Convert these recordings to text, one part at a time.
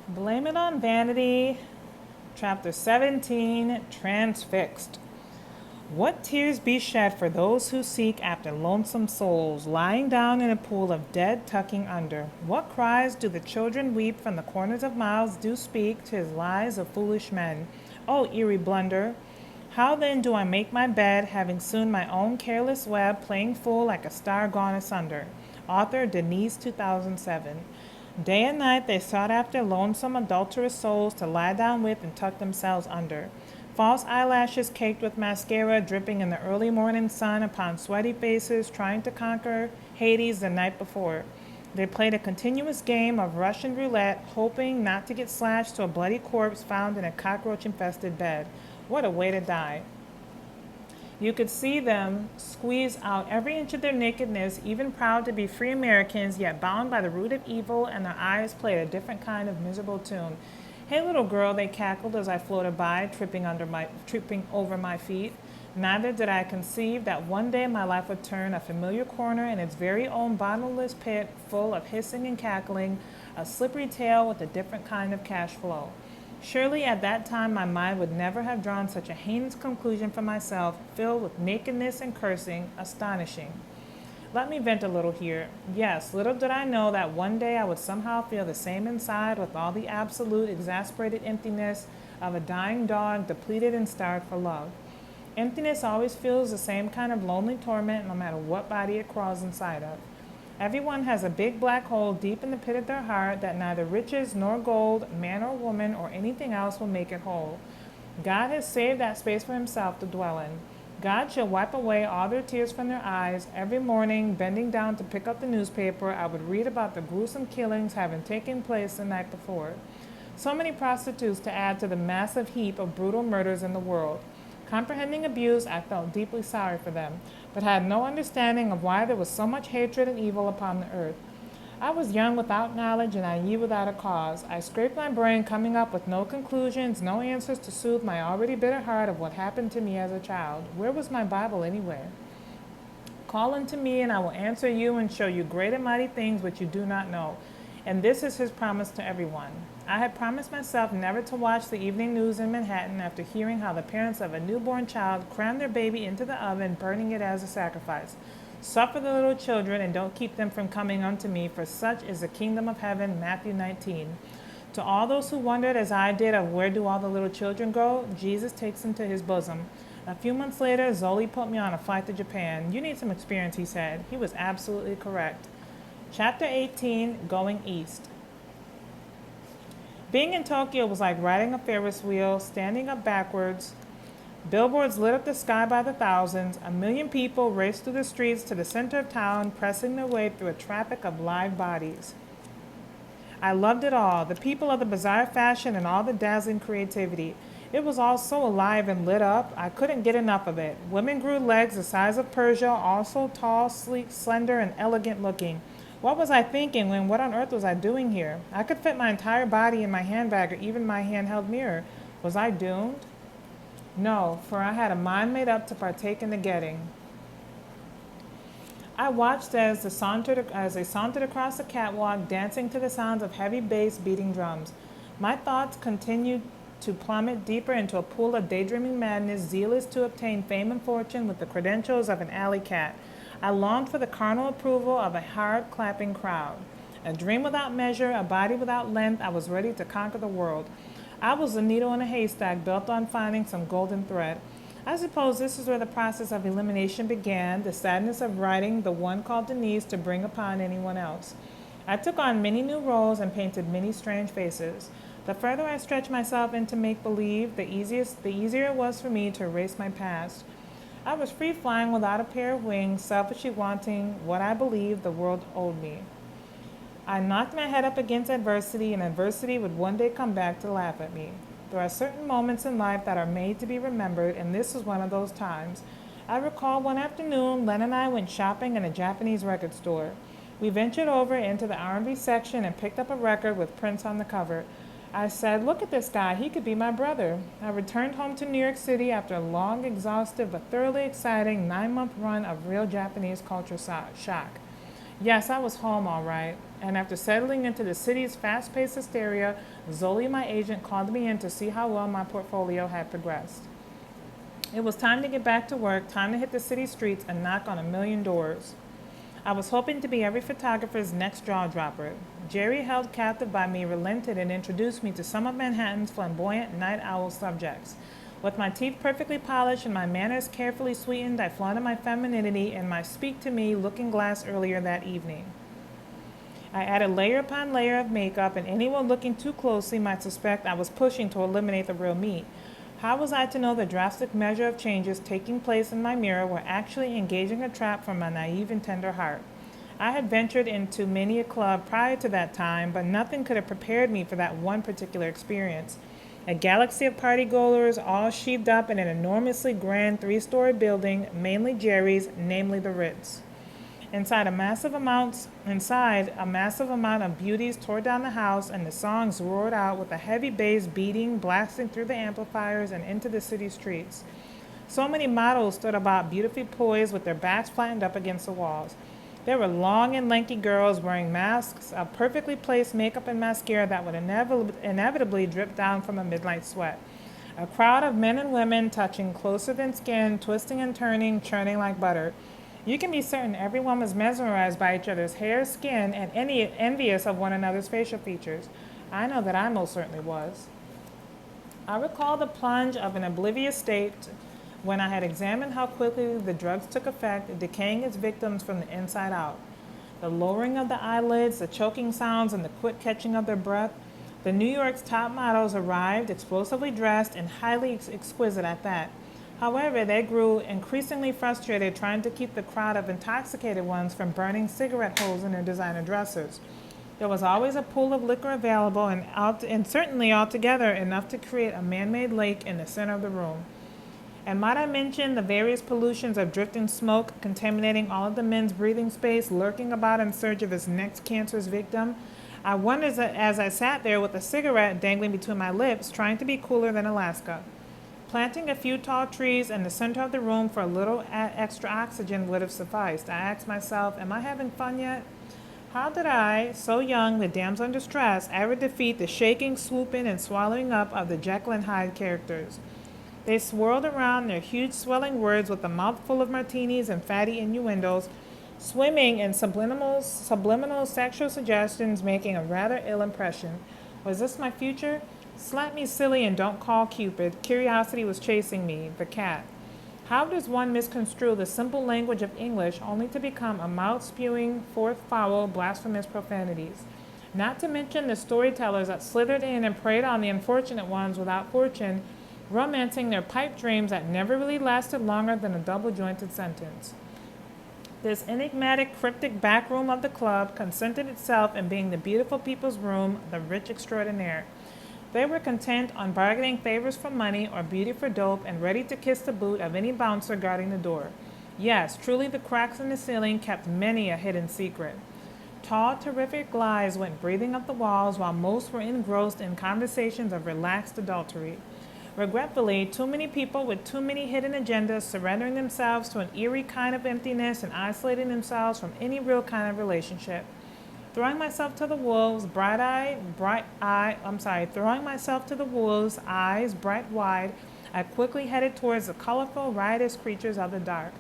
Blame It on Vanity, Chapter 17, Transfixed. What tears be shed for those who seek after lonesome souls, lying down in a pool of dead tucking under? What cries do the children weep from the corners of mouths do speak to his lies of foolish men? O eerie blunder! How then do I make my bed, having soon my own careless web, playing full like a star gone asunder? Author Denise, 2007. Day and night they sought after lonesome, adulterous souls to lie down with and tuck themselves under. False eyelashes caked with mascara dripping in the early morning sun upon sweaty faces trying to conquer Hades the night before. They played a continuous game of Russian roulette, hoping not to get slashed to a bloody corpse found in a cockroach-infested bed. What a way to die. You could see them squeeze out every inch of their nakedness, even proud to be free Americans, yet bound by the root of evil, and their eyes played a different kind of miserable tune. Hey, little girl, they cackled as I floated by, tripping over my feet. Neither did I conceive that one day my life would turn a familiar corner in its very own bottomless pit, full of hissing and cackling, a slippery tail with a different kind of cash flow. Surely at that time my mind would never have drawn such a heinous conclusion for myself, filled with nakedness and cursing, astonishing. Let me vent a little here. Yes, little did I know that one day I would somehow feel the same inside with all the absolute, exasperated emptiness of a dying dog depleted and starved for love. Emptiness always feels the same kind of lonely torment no matter what body it crawls inside of. Everyone has a big black hole deep in the pit of their heart that neither riches nor gold, man or woman, or anything else will make it whole. God has saved that space for himself to dwell in. God shall wipe away all their tears from their eyes. Every morning, bending down to pick up the newspaper, I would read about the gruesome killings having taken place the night before. So many prostitutes to add to the massive heap of brutal murders in the world. Comprehending abuse, I felt deeply sorry for them, but had no understanding of why there was so much hatred and evil upon the earth. I was young without knowledge and naive without a cause. I scraped my brain, coming up with no conclusions, no answers to soothe my already bitter heart of what happened to me as a child. Where was my Bible anyway? Call unto me, and I will answer you and show you great and mighty things which you do not know. And this is his promise to everyone. I had promised myself never to watch the evening news in Manhattan after hearing how the parents of a newborn child crammed their baby into the oven, burning it as a sacrifice. Suffer the little children, and don't keep them from coming unto me, for such is the kingdom of heaven. Matthew 19. To all those who wondered, as I did, of where do all the little children go, Jesus takes them to his bosom. A few months later, Zoli put me on a flight to Japan. You need some experience, he said. He was absolutely correct. Chapter 18, Going East. Being in Tokyo was like riding a Ferris wheel, standing up backwards. Billboards lit up the sky by the thousands. A million people raced through the streets to the center of town, pressing their way through a traffic of live bodies. I loved it all, the people of the bizarre fashion and all the dazzling creativity. It was all so alive and lit up, I couldn't get enough of it. Women grew legs the size of Persia, all so tall, sleek, slender, and elegant looking. What was I thinking, when what on earth was I doing here? I could fit my entire body in my handbag or even my handheld mirror. Was I doomed? No, for I had a mind made up to partake in the getting. I watched as they sauntered across the catwalk, dancing to the sounds of heavy bass beating drums. My thoughts continued to plummet deeper into a pool of daydreaming madness, zealous to obtain fame and fortune with the credentials of an alley cat. I longed for the carnal approval of a hard-clapping crowd. A dream without measure, a body without length, I was ready to conquer the world. I was a needle in a haystack, built on finding some golden thread. I suppose this is where the process of elimination began, the sadness of writing the one called Denise to bring upon anyone else. I took on many new roles and painted many strange faces. The further I stretched myself into make-believe, the easier it was for me to erase my past. I was free flying without a pair of wings, selfishly wanting what I believed the world owed me. I knocked my head up against adversity, and adversity would one day come back to laugh at me. There are certain moments in life that are made to be remembered, and this was one of those times. I recall one afternoon, Len and I went shopping in a Japanese record store. We ventured over into the R&B section and picked up a record with Prince on the cover. I said, "Look at this guy, he could be my brother." I returned home to New York City after a long, exhaustive, but thoroughly exciting 9-month run of real Japanese culture shock. Yes, I was home all right. And after settling into the city's fast-paced hysteria, Zoe, my agent, called me in to see how well my portfolio had progressed. It was time to get back to work, time to hit the city streets and knock on a million doors. I was hoping to be every photographer's next jaw-dropper. Jerry, held captive by me, relented and introduced me to some of Manhattan's flamboyant night owl subjects. With my teeth perfectly polished and my manners carefully sweetened, I flaunted my femininity in my speak to me looking glass earlier that evening. I added layer upon layer of makeup, and anyone looking too closely might suspect I was pushing to eliminate the real me. How was I to know the drastic measure of changes taking place in my mirror were actually engaging a trap for my naive and tender heart? I had ventured into many a club prior to that time, but nothing could have prepared me for that one particular experience. A galaxy of partygoers, all sheathed up in an enormously grand three-story building, mainly Jerry's, namely the Ritz. Inside, a massive amount of beauties tore down the house, and the songs roared out with a heavy bass beating, blasting through the amplifiers and into the city streets. So many models stood about, beautifully poised, with their backs flattened up against the walls. There were long and lanky girls wearing masks of perfectly placed makeup and mascara that would inevitably drip down from a midnight sweat. A crowd of men and women touching closer than skin, twisting and turning, churning like butter. You can be certain everyone was mesmerized by each other's hair, skin, and envious of one another's facial features. I know that I most certainly was. I recall the plunge of an oblivious state when I had examined how quickly the drugs took effect, decaying its victims from the inside out. The lowering of the eyelids, the choking sounds, and the quick catching of their breath. The New York's top models arrived, explosively dressed and highly exquisite at that. However, they grew increasingly frustrated trying to keep the crowd of intoxicated ones from burning cigarette holes in their designer dresses. There was always a pool of liquor available, and certainly altogether enough to create a man-made lake in the center of the room. And might I mention the various pollutions of drifting smoke contaminating all of the men's breathing space, lurking about in search of his next cancerous victim? I wondered as I sat there with a cigarette dangling between my lips, trying to be cooler than Alaska. Planting a few tall trees in the center of the room for a little extra oxygen would have sufficed. I asked myself, am I having fun yet? How did I, so young, the damsel in distress, ever defeat the shaking, swooping, and swallowing up of the Jekyll and Hyde characters? They swirled around their huge swelling words with a mouthful of martinis and fatty innuendos, swimming in subliminal sexual suggestions, making a rather ill impression. Was this my future? Slap me silly and don't call Cupid. Curiosity was chasing me, the cat. How does one misconstrue the simple language of English only to become a mouth-spewing, fourth-foul, blasphemous profanities? Not to mention the storytellers that slithered in and preyed on the unfortunate ones without fortune, romancing their pipe dreams that never really lasted longer than a double-jointed sentence. This enigmatic, cryptic back room of the club consented itself in being the beautiful people's room, the rich extraordinaire. They were content on bargaining favors for money or beauty for dope and ready to kiss the boot of any bouncer guarding the door. Yes, truly the cracks in the ceiling kept many a hidden secret. Tall, terrific lies went breathing up the walls while most were engrossed in conversations of relaxed adultery. Regretfully, too many people with too many hidden agendas surrendering themselves to an eerie kind of emptiness and isolating themselves from any real kind of relationship. Throwing myself to the wolves, eyes bright wide, I quickly headed towards the colorful, riotous creatures of the dark.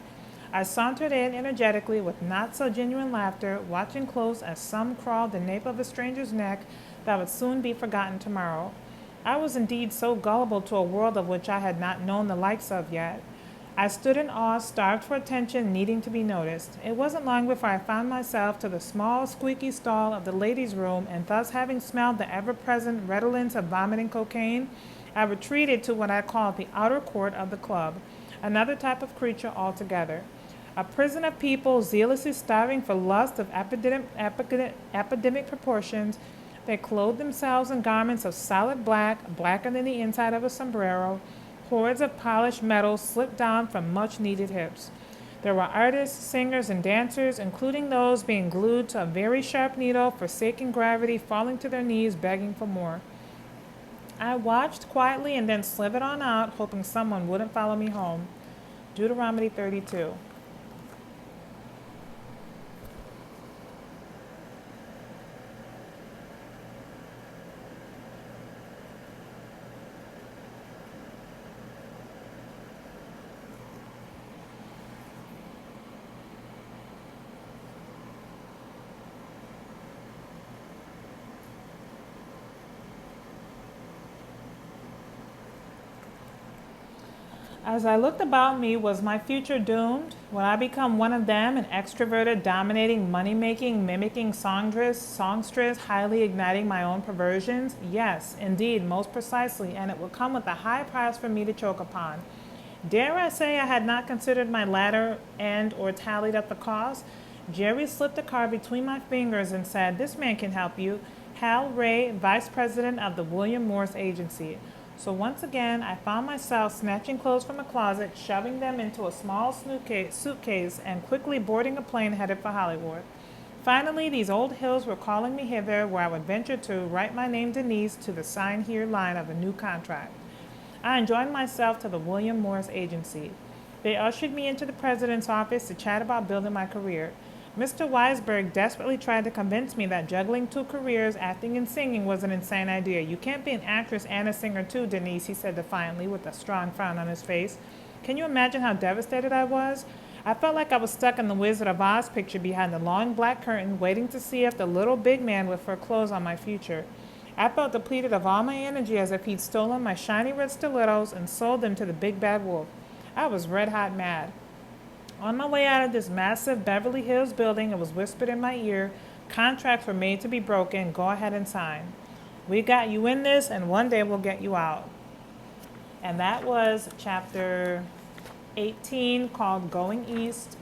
I sauntered in energetically with not so genuine laughter, watching close as some crawled the nape of a stranger's neck that would soon be forgotten tomorrow. I was indeed so gullible to a world of which I had not known the likes of yet. I stood in awe, starved for attention, needing to be noticed. It wasn't long before I found myself to the small, squeaky stall of the ladies' room, and thus having smelled the ever-present redolence of vomiting cocaine, I retreated to what I called the outer court of the club, another type of creature altogether. A prison of people zealously starving for lust of epidemic proportions. They clothed themselves in garments of solid black, blacker than the inside of a sombrero. Cords of polished metal slipped down from much-needed hips. There were artists, singers, and dancers, including those being glued to a very sharp needle, forsaking gravity, falling to their knees, begging for more. I watched quietly and then slithered on out, hoping someone wouldn't follow me home. Deuteronomy 32. As I looked about me, was my future doomed? Would I become one of them, an extroverted, dominating, money-making, mimicking songstress, highly igniting my own perversions? Yes, indeed, most precisely, and it would come with a high price for me to choke upon. Dare I say I had not considered my latter end or tallied up the cost? Jerry slipped a card between my fingers and said, "This man can help you. Hal Ray, Vice President of the William Morris Agency." So once again, I found myself snatching clothes from a closet, shoving them into a small suitcase, and quickly boarding a plane headed for Hollywood. Finally, these old hills were calling me hither, where I would venture to write my name Denise to the sign here line of a new contract. I enjoined myself to the William Morris Agency. They ushered me into the president's office to chat about building my career. Mr. Weisberg desperately tried to convince me that juggling two careers, acting and singing, was an insane idea. "You can't be an actress and a singer too, Denise," he said defiantly with a strong frown on his face. Can you imagine how devastated I was? I felt like I was stuck in the Wizard of Oz picture behind the long black curtain, waiting to see if the little big man would foreclose on my future. I felt depleted of all my energy, as if he'd stolen my shiny red stilettos and sold them to the big bad wolf. I was red hot mad. On my way out of this massive Beverly Hills building, it was whispered in my ear, "Contracts were made to be broken. Go ahead and sign. We got you in this, and one day we'll get you out." And that was chapter 18, called Going East.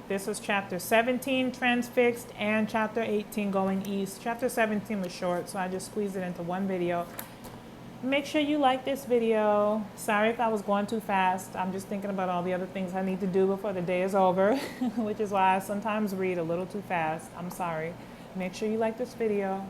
This was chapter 17, Transfixed, and chapter 18, Going East. Chapter 17 was short, so I just squeezed it into one video. Make sure you like this video. Sorry if I was going too fast. I'm just thinking about all the other things I need to do before the day is over, which is why I sometimes read a little too fast. I'm sorry. Make sure you like this video.